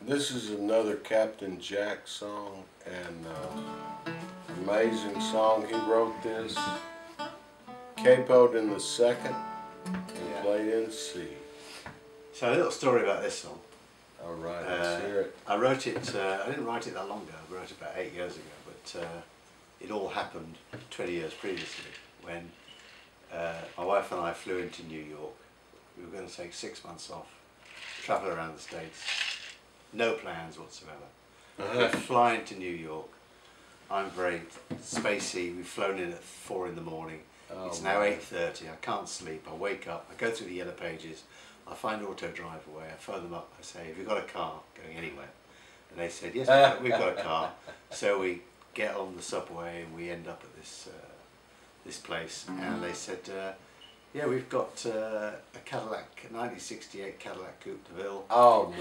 This is another Captain Jack song, and amazing song. He wrote this, capoed in the second, and played in C. So a little story about this song. All right, let's hear it. I wrote it, I didn't write it that long ago, I wrote it about 8 years ago, but it all happened 20 years previously when my wife and I flew into New York. We were going to take 6 months off, travel around the States, no plans whatsoever. We fly into New York. I'm very spacey. We've flown in at 4 in the morning. It's now 8:30. I can't sleep. I wake up. I go through the yellow pages. I find Auto Drive Away. I phone them up. I say, "Have you got a car going anywhere?" And they said, "Yes, we've got a car." So we get on the subway and we end up at this place. And they said, "Yeah, we've got a Cadillac, a 1968 Cadillac Coupe de Ville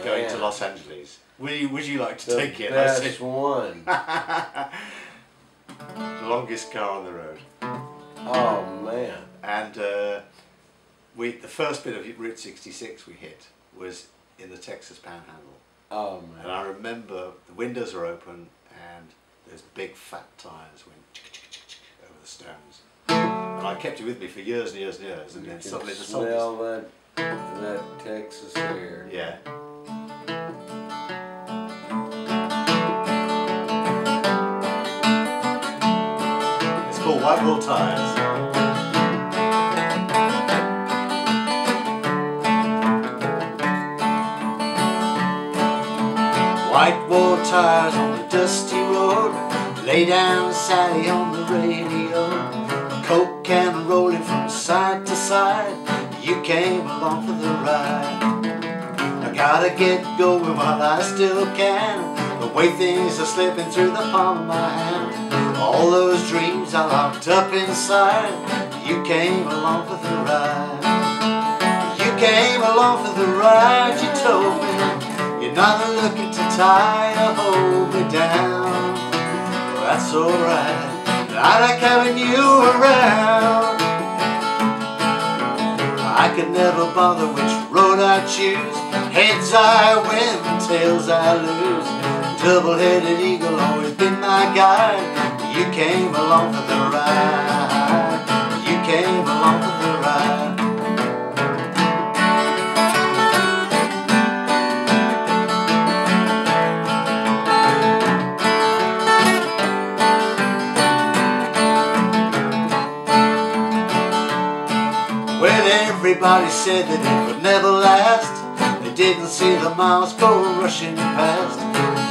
going to Los Angeles. Would you like to take it?" Best I said, one. The longest car on the road. Oh man! And the first bit of Route 66 we hit was in the Texas Panhandle. Oh man! And I remember the windows are open and those big fat tyres went over the stones. And I kept it with me for years and years and years, and then suddenly the song smell that Texas air. Yeah. It's called White Wall Tires. White wall tires on the dusty road, lay down Sally on the radio, Coke can rolling from side to side, you came along for the ride. I gotta get going while I still can, the way things are slipping through the palm of my hand. All those dreams are locked up inside, you came along for the ride. You came along for the ride, you told me you're not looking to tie or hold me down. Well, that's alright, I like having you around. I could never bother which road I choose, heads I win, tails I lose. Double-headed eagle always been my guide. You came along for the ride. You came along for the ride. Everybody said that it would never last. They didn't see the miles go rushing past.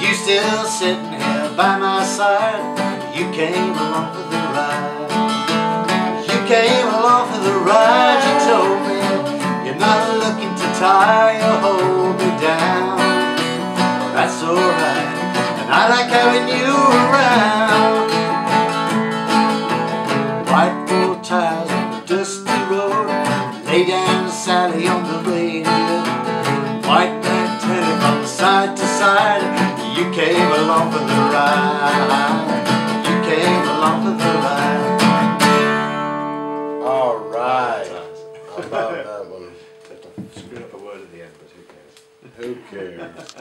You still sitting here by my side. You came along for the ride. You came along for the ride. You told me you're not looking to tie or hold me down. Well, that's alright, and I like having you around. White wool tires on the dusty road, lay down Sally on the radio, white man turning from side to side. You came along for the ride. You came along for the ride. All right. I love that one. Screwed up a word at the end, but who cares? Who cares?